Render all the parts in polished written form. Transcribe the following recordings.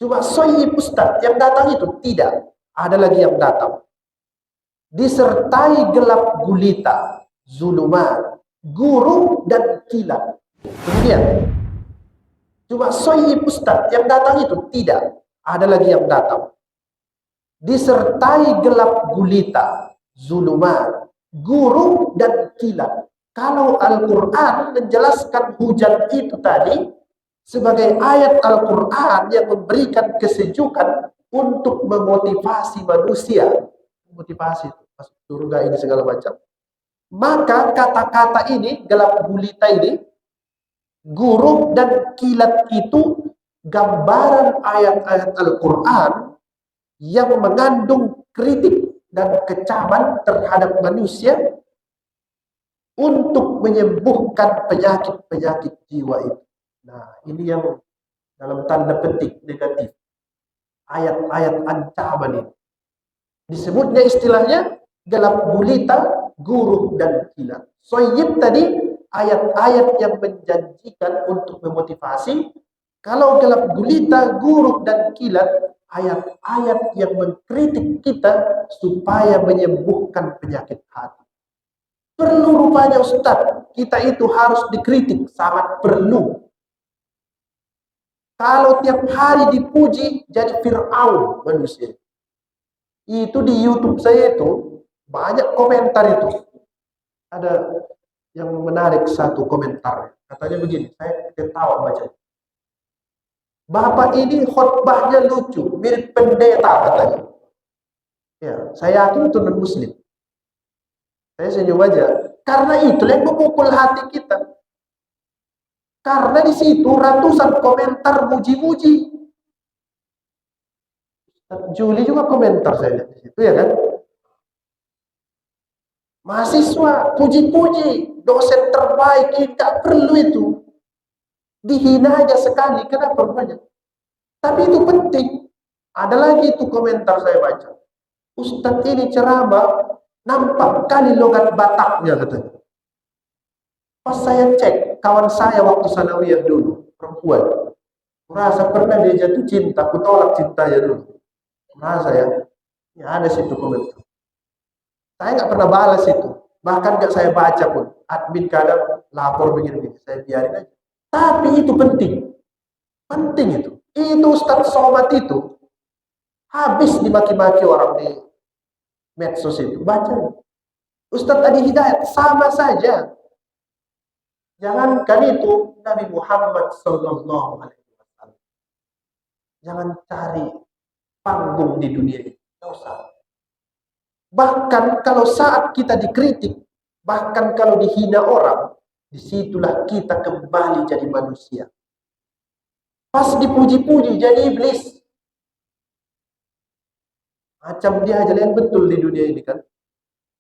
Cuma sohib Ustaz yang datang itu tidak. Ada lagi yang datang. Disertai gelap gulita, zulumat, guru dan kilat. Kemudian, cuma sohib Ustaz yang datang itu tidak. Ada lagi yang datang. Disertai gelap gulita, zulumat, guru dan kilat. Kalau Al-Quran menjelaskan hujan itu tadi sebagai ayat Al-Quran yang memberikan kesejukan untuk memotivasi manusia, motivasi masuk surga ini segala macam, maka kata-kata ini, gelap gulita ini, guru dan kilat itu gambaran ayat-ayat Al-Quran yang mengandung kritik dan kecaman terhadap manusia untuk menyembuhkan penyakit-penyakit jiwa itu. Nah, ini yang dalam tanda petik negatif. Ayat-ayat ancaman ini. Disebutnya istilahnya gelap gulita, guru dan kilat. Soyib tadi ayat-ayat yang menjanjikan untuk memotivasi. Kalau gelap gulita, guru dan kilat, ayat-ayat yang mengkritik kita supaya menyembuhkan penyakit hati. Perlu rupanya Ustaz, kita itu harus dikritik, sangat perlu. Kalau tiap hari dipuji, jadi Fir'aun manusia. Itu di YouTube saya itu, banyak komentar itu. Ada yang menarik satu komentar. Katanya begini, saya ketawa baca. Bapak ini khotbahnya lucu, mirip pendeta katanya. Ya, saya yakin itu non-muslim. Saya senyum aja. Karena itu yang memukul hati kita. Karena di situ ratusan komentar muji-muji. Juli juga komentar saya lihat di situ ya kan. Mahasiswa puji-puji, dosen terbaik, tidak perlu itu. Dihina aja sekali, kenapa banyak? Tapi itu penting. Ada lagi itu komentar saya baca. Ustadz ini ceramah, nampak kali logat Bataknya katanya. Pas saya cek, kawan saya waktu sanawiyah dulu, perempuan. Merasa pernah dia jatuh cinta, aku tolak cintanya dulu. Merasa ya ada situ komentar. Saya nggak pernah balas itu. Bahkan nggak saya baca pun. Admin kadang lapor begini-begini, saya biarin aja. Tapi itu penting. Penting itu. Itu Ustadz Somad itu habis dimaki-maki orang di medsos itu. Baca. Ustadz Adi Hidayat sama saja. Jangankan itu Nabi Muhammad Sallallahu Alaihi Wasallam. Jangan cari panggung di dunia ini. Tidak usah. Bahkan kalau saat kita dikritik, bahkan kalau dihina orang, disitulah kita kembali jadi manusia. Pas dipuji-puji jadi iblis. Macam dia aja yang betul di dunia ini kan.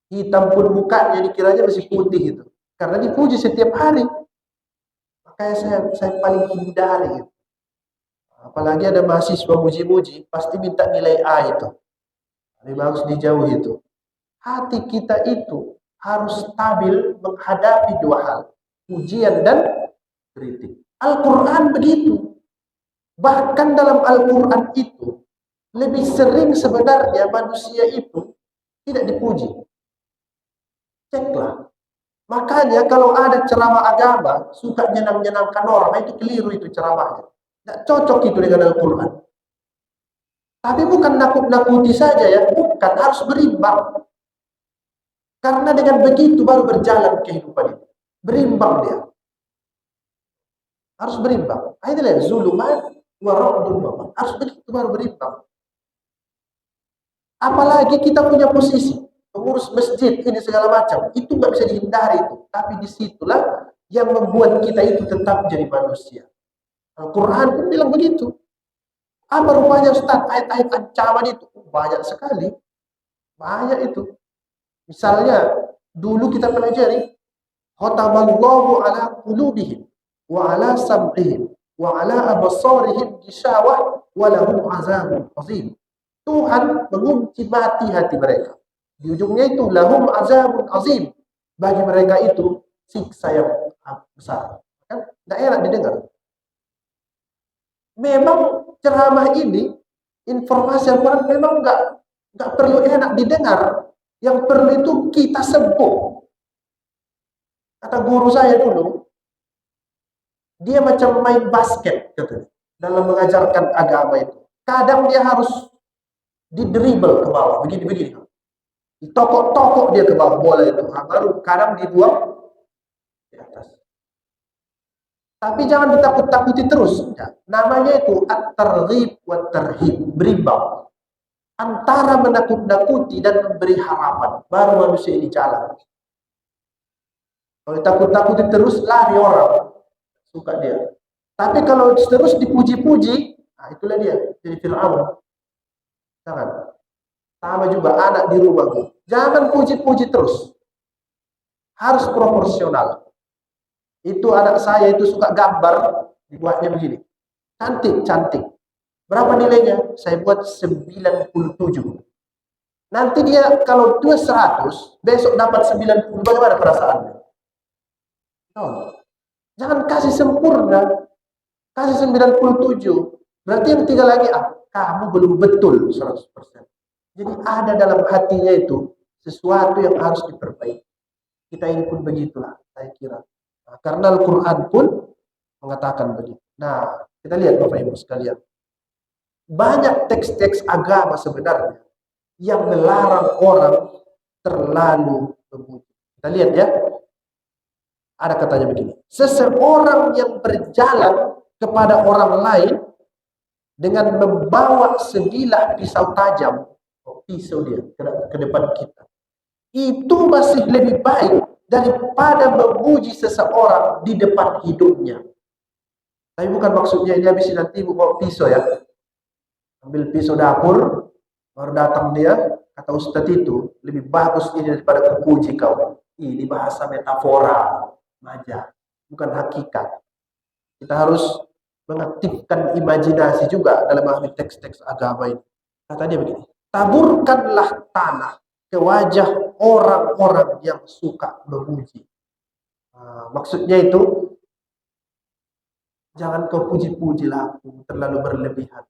Hitam pun mukanya dikiranya masih putih itu. Karena dipuji setiap hari. Makanya saya paling hindari. Apalagi ada mahasiswa muji-muji, pasti minta nilai A itu. Lebih bagus dijauh itu. Hati kita itu harus stabil menghadapi dua hal. Pujian dan kritik. Al-Quran begitu. Bahkan dalam Al-Quran itu, lebih sering sebenarnya manusia itu tidak dipuji. Ceklah. Makanya kalau ada ceramah agama, suka nyenang-nyenangkan orang, itu keliru itu ceramahnya. Tidak cocok itu dengan Al-Quran. Tapi bukan nakut-nakuti saja ya, bukan, harus berimbang. Karena dengan begitu baru berjalan kehidupan itu. Berimbang dia. Harus berimbang. Itulah zulumat wa ra'dul baman. Harus begitu baru berimbang. Apalagi kita punya posisi pengurus masjid ini segala macam, itu nggak bisa dihindari itu. Tapi disitulah yang membuat kita itu tetap jadi manusia. Al-Quran pun bilang begitu. Apa rupanya Ustaz ayat-ayat ancaman itu? Banyak sekali. Banyak itu. Misalnya dulu kita pelajari khatamallahu ala qulubihim wa ala sam'ihim wa ala absarihim ghishawah wa lahum azabun azim. Tuhan mengunci mati hati mereka. Di ujungnya itu lahum azabun azim. Bagi mereka itu siksa yang besar. Kan enggak enak didengar. Memang ceramah ini, informasi Al-Quran memang nggak perlu enak didengar. Yang perlu itu kita sembuh. Kata guru saya dulu, dia macam main basket katanya, dalam mengajarkan agama itu. Kadang dia harus di dribble ke bawah, begini-begini. Ditokok-tokok dia ke bawah bola itu. Baru kadang dibuang di atas. Tapi jangan ditakut-takuti terus. Ya. Namanya itu at-targhib wa tarhib, berimbang. Antara menakut-nakuti dan memberi harapan, baru manusia ini jalan. Kalau takut-takuti terus, lari orang. Suka dia. Tapi kalau terus dipuji-puji, nah itulah dia, jadi Fir'aun. Jangan. Sama juga anak di rumah. Jangan puji-puji terus. Harus proporsional. Itu anak saya itu suka gambar, dibuatnya begini. Cantik. Berapa nilainya? Saya buat 97. Nanti dia kalau dia 100, besok dapat 90, bagaimana perasaannya? No. Jangan kasih sempurna, kasih 97. Berarti yang 3 lagi, kamu belum betul 100%. Jadi ada dalam hatinya itu sesuatu yang harus diperbaiki. Kita ini pun begitulah, saya kira. Nah, karena Al-Quran pun mengatakan begitu. Nah, kita lihat Bapak Ibu sekalian. Banyak teks-teks agama sebenarnya yang melarang orang terlalu memuji. Kita lihat ya. Ada katanya begini. Seseorang yang berjalan kepada orang lain dengan membawa sebilah pisau tajam, pisau dia ke depan kita, itu masih lebih baik daripada memuji seseorang di depan hidupnya. Tapi bukan maksudnya ini habis nanti bawa pisau ya. Ambil pisau dapur, baru datang dia, kata Ustadz itu, lebih bagus ini daripada kupuji kau. Ini bahasa metafora, majaz, bukan hakikat. Kita harus mengaktifkan imajinasi juga dalam memahami teks-teks agama ini. Kata dia begini, taburkanlah tanah ke wajah orang-orang yang suka memuji. Maksudnya itu, jangan kau puji-pujilah aku terlalu berlebihan.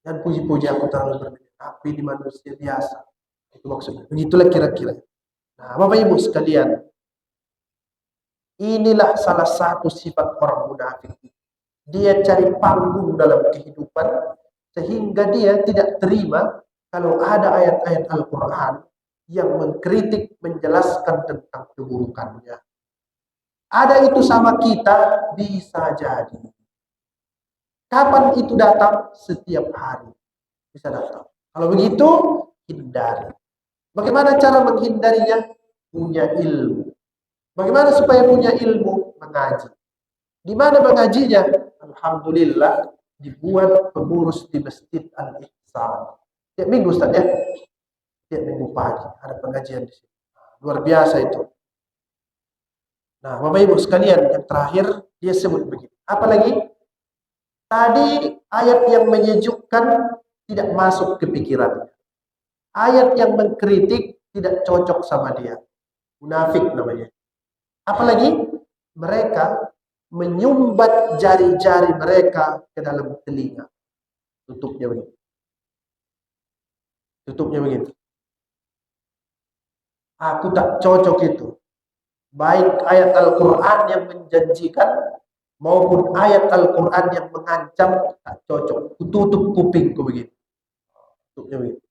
Dan puji-puji aku terlalu berlebihan. Tapi di manusia biasa. Itu maksudnya. Begitulah kira-kira. Nah, Bapak Ibu sekalian, inilah salah satu sifat orang munafik. Dia cari panggung dalam kehidupan sehingga dia tidak terima kalau ada ayat-ayat Al-Quran yang mengkritik, menjelaskan tentang keburukannya. Ada itu sama kita, bisa jadi. Kapan itu datang? Setiap hari bisa datang. Kalau begitu, hindari. Bagaimana cara menghindarinya? Punya ilmu. Bagaimana supaya punya ilmu? Mengaji. Di mana mengajinya? Alhamdulillah dibuat pengurus di Masjid Al-Ihsan. Tiap minggu Ustaz ya. Tiap minggu pagi ada pengajian di sini. Luar biasa itu. Nah, Bapak Ibu sekalian, yang terakhir dia sebut begitu. Apalagi tadi ayat yang menyejukkan tidak masuk ke pikirannya. Ayat yang mengkritik tidak cocok sama dia. Munafik namanya. Apalagi mereka menyumbat jari-jari mereka ke dalam telinga. Tutupnya begitu. Aku tak cocok itu. Baik ayat Al-Quran yang menjanjikan maupun ayat Al-Quran yang mengancam, tak cocok. Tutup kupingku begitu. Tutupnya begitu.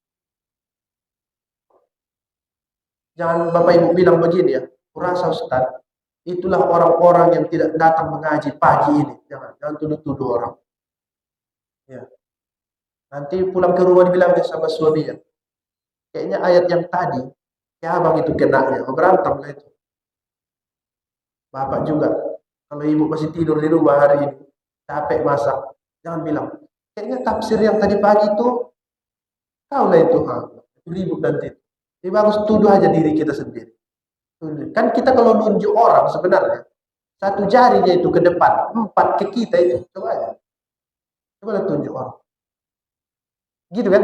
Jangan Bapak Ibu bilang begini ya, kurasa Ustaz, itulah orang-orang yang tidak datang mengaji pagi ini. Jangan tuduh-tuduh orang. Ya. Nanti pulang ke rumah dibilang sama suaminya, kayaknya ayat yang tadi, ya abang itu kenanya, berantem lah itu. Bapak juga, kalau ibu masih tidur di rumah hari ini, capek masak, jangan bilang, kayaknya tafsir yang tadi pagi itu, kau lah itu, ribut nanti. Jadi bagus tuduh aja diri kita sendiri. Kan kita kalau nunjuk orang sebenarnya, satu jarinya itu ke depan, 4 ke kita itu, coba aja. Coba tunjuk orang. Gitu kan?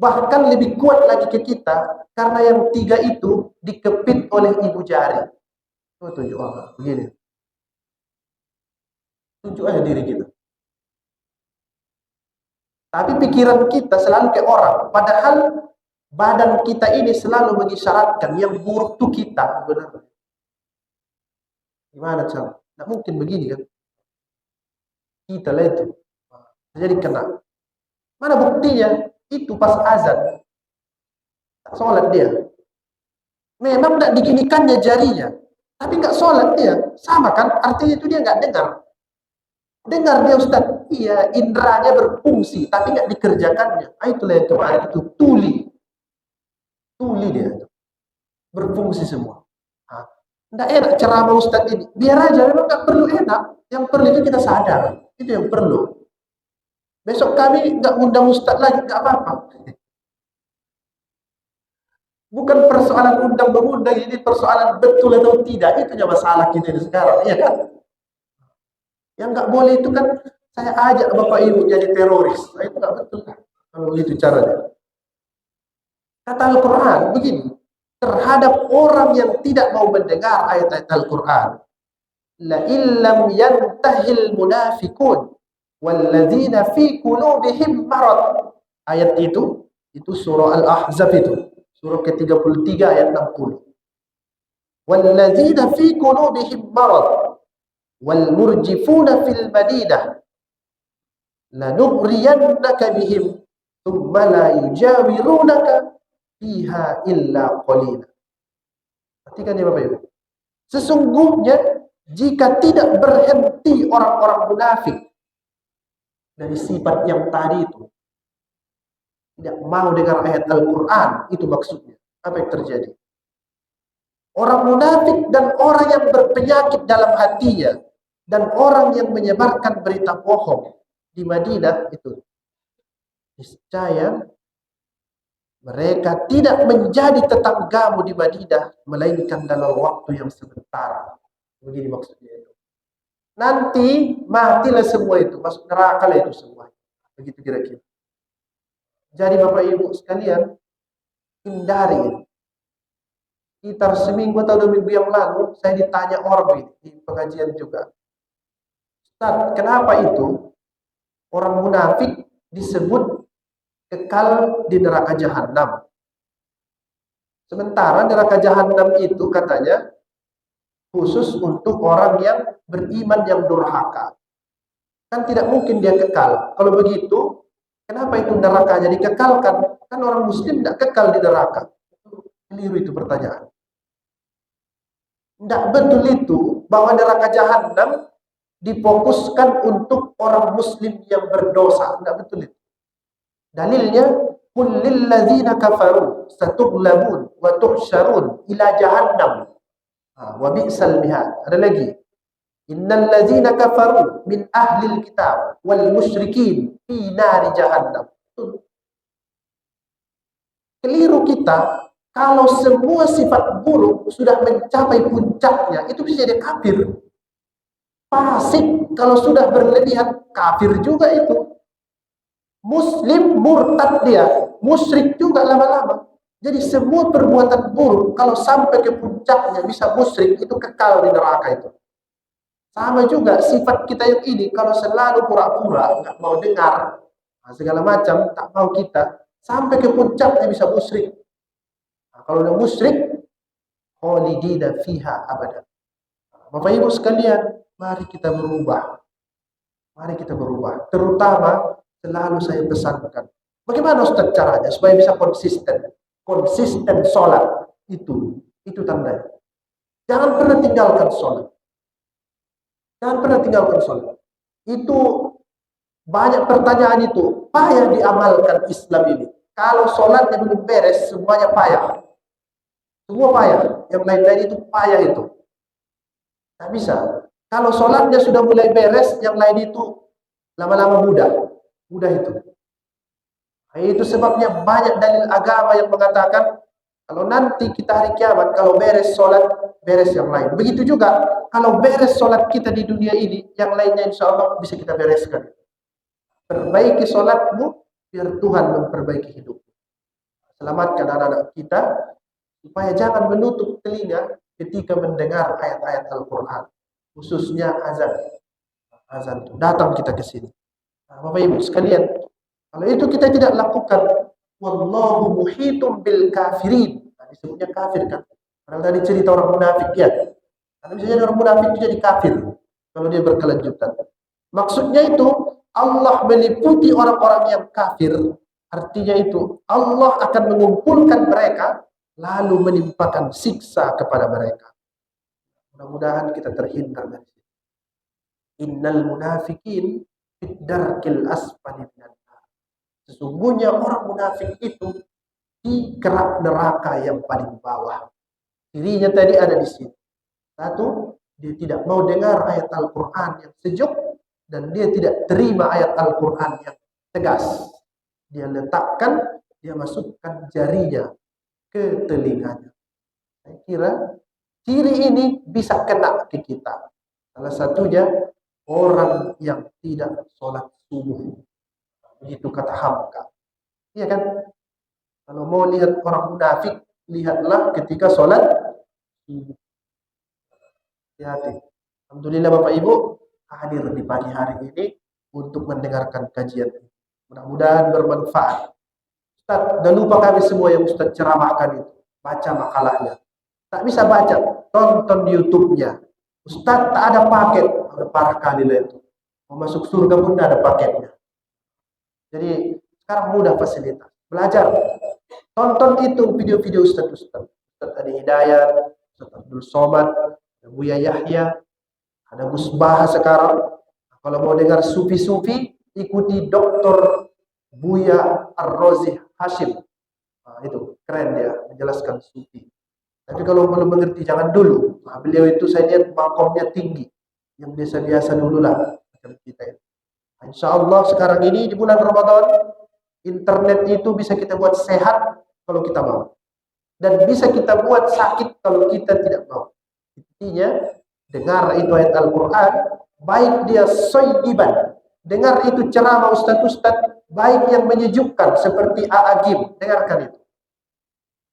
Bahkan lebih kuat lagi ke kita, karena yang 3 itu dikepit oleh ibu jari. Coba tunjuk orang, begini. Tunjuk aja diri kita. Tapi pikiran kita selalu ke orang. Padahal badan kita ini selalu mengisyaratkan yang buruk itu kita. Benar. Gimana cara? Tidak mungkin begini kan? Kita lah itu. Jadi kena. Mana buktinya? Itu pas azan. Tak sholat dia. Memang tidak diginikannya jarinya. Tapi nggak sholat dia. Sama kan? Artinya itu dia nggak dengar. Dengar dia Ustaz. Iya, indranya berfungsi. Tapi nggak dikerjakannya. Itulah yang kemarin itu. Tuli dia. Berfungsi semua. Nggak enak ceramah Ustaz ini. Biar aja. Memang nggak perlu enak. Yang perlu itu kita sadar. Itu yang perlu. Besok kami nggak undang Ustaz lagi. Nggak apa-apa. Bukan persoalan undang-mengundang, ini persoalan betul atau tidak. Itu masalah kita ini sekarang, ya kan? Yang nggak boleh itu kan saya ajak Bapak Ibu jadi teroris. Nah, itu nggak betul kan? Kalau itu caranya. Kata Al-Quran begini, terhadap orang yang tidak mau mendengar ayat-ayat Al-Quran, la illam yantahil munafiqun walladzina fi qulubihim marad. Ayat itu surah Al-Ahzab itu. Surah ke-33 ayat 60. Walladzina fi qulubihim marad wal murjifuna fil madinah lanughriyannaka bihim thumma la yujawirunaka fiha illa qalila. Perhatikan ya Bapak Ibu. Sesungguhnya jika tidak berhenti orang-orang munafik dari sifat yang tadi itu, tidak mau dengar ayat Al-Quran, itu maksudnya. Apa yang terjadi? Orang munafik dan orang yang berpenyakit dalam hatinya dan orang yang menyebarkan berita bohong di Madinah itu, niscaya mereka tidak menjadi tetanggamu di Madinah melainkan dalam waktu yang sebentar. Begini maksudnya itu. Nanti matilah semua itu, masuk neraka lah itu semua. Begitu kira-kira. Jadi Bapak Ibu sekalian, hindari. Sekitar seminggu atau 2 minggu yang lalu, saya ditanya orang di pengajian juga. Ustaz, kenapa itu orang munafik disebut kekal di neraka jahanam? Sementara neraka jahanam itu katanya khusus untuk orang yang beriman yang durhaka. Kan tidak mungkin dia kekal. Kalau begitu, kenapa itu neraka jadi kekalkan? Kan orang muslim tidak kekal di neraka. Keliru itu pertanyaan. Tidak betul itu bahwa neraka jahanam difokuskan untuk orang muslim yang berdosa. Tidak betul itu. Dalilnya, kullil ladzina kafaru satughlabun wa tuhsyarun ila jahannam wa bi'sal mihad. Ada lagi. Innal ladzina kafaru min ahlil kitab wal musyrikin fi nari jahannam. Keliru kita kalau semua sifat buruk sudah mencapai puncaknya, itu bisa jadi kafir. Fasik kalau sudah berlebihan, kafir juga itu. Muslim murtad dia, musyrik juga lama-lama. Jadi semua perbuatan buruk kalau sampai ke puncaknya bisa musyrik, itu kekal di neraka itu. Sama juga sifat kita yang ini, kalau selalu pura-pura, nggak mau dengar, segala macam, tak mau kita, sampai ke puncaknya bisa musyrik. Nah, kalau udah musyrik, khalidina fiha abada. Bapak Ibu sekalian, mari kita berubah. Mari kita berubah. Terutama selalu saya pesankan. Bagaimana Ustaz caranya supaya bisa konsisten? Konsisten sholat itu tandanya. Jangan pernah tinggalkan sholat. Jangan pernah tinggalkan sholat. Itu banyak pertanyaan itu. Payah diamalkan Islam ini. Kalau sholatnya belum beres, semuanya payah. Semua payah. Yang lain-lain itu payah itu. Tak bisa. Kalau sholatnya sudah mulai beres, yang lain itu lama-lama mudah. Mudah itu. Nah, itu sebabnya banyak dalil agama yang mengatakan kalau nanti kita hari kiamat, kalau beres sholat, beres yang lain. Begitu juga, kalau beres sholat kita di dunia ini, yang lainnya insya Allah bisa kita bereskan. Perbaiki sholatmu, biar Tuhan memperbaiki hidupmu. Selamatkan anak-anak kita, supaya jangan menutup telinga ketika mendengar ayat-ayat Al-Quran. Khususnya azan. Azan itu. Datang kita ke sini. Nah, Bapak Ibu sekalian, Kalau itu kita tidak lakukan, wallahu muhitum bil kafirin. Nah, disebutnya kafir kan. Karena tadi cerita orang munafik ya. Karena bisa jadi orang munafik itu jadi kafir kalau dia berkelanjutan. Maksudnya itu Allah meliputi orang-orang yang kafir. Artinya itu Allah akan mengumpulkan mereka lalu menimpakan siksa kepada mereka. Mudah-mudahan kita terhindar dari situ. Innal munafikin fid darkil asfali minan nar. Sesungguhnya orang munafik itu di kerak neraka yang paling bawah. Dirinya tadi ada di sini. Satu, dia tidak mau dengar ayat Al-Quran yang sejuk, dan dia tidak terima ayat Al-Quran yang tegas. Dia letakkan, dia masukkan jarinya ke telinganya. Saya kira ciri ini bisa kena ke kita. Salah satunya orang yang tidak sholat subuh. Begitu kata Hamka. Iya kan? Kalau mau lihat orang munafik, lihatlah ketika sholat subuh. Hati-hati. Alhamdulillah Bapak Ibu hadir di pagi hari ini untuk mendengarkan kajian ini. Mudah-mudahan bermanfaat. Ustaz, jangan lupa kami semua yang Ustaz ceramahkan itu. Baca makalahnya. Tak bisa baca, tonton YouTube-nya. Ustaz tak ada paket. Ada parah kali lah itu. Mau masuk surga pun tidak ada paketnya. Jadi sekarang mudah fasilitas. Belajar. Tonton itu video-video Ustaz. Ustaz Adi Hidayat, Ustaz Abdul Somad, ada Buya Yahya, ada Gus Baha sekarang. Kalau mau dengar sufi-sufi, ikuti Dr. Buya Ar-Rozih Hashim. Nah, itu keren dia menjelaskan sufi. Tapi kalau belum mengerti jangan dulu. Nah, beliau itu saya lihat makomnya tinggi. Yang biasa-biasa dulu lah macam kita itu. Nah, insya Allah sekarang ini di bulan Ramadan, internet itu bisa kita buat sehat kalau kita mau. Dan bisa kita buat sakit kalau kita tidak mau. Intinya, dengar itu ayat Al-Quran, baik dia soyyiban. Dengar itu ceramah ustaz-ustaz, baik yang menyejukkan seperti A'agim, dengarkan itu.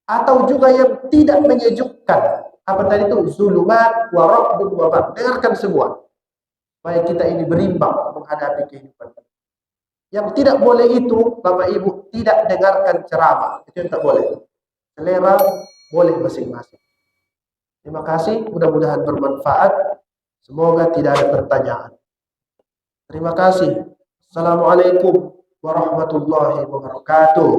Atau juga yang tidak menyejukkan. Apa tadi itu? Zulumat, warabdun, wabar. Dengarkan semua. Baik kita ini berimbang menghadapi kehidupan. Yang tidak boleh itu, Bapak Ibu, tidak dengarkan ceramah. Itu yang tak boleh. Selera boleh masing-masing. Terima kasih, mudah-mudahan bermanfaat. Semoga tidak ada pertanyaan. Terima kasih. Assalamualaikum warahmatullahi wabarakatuh.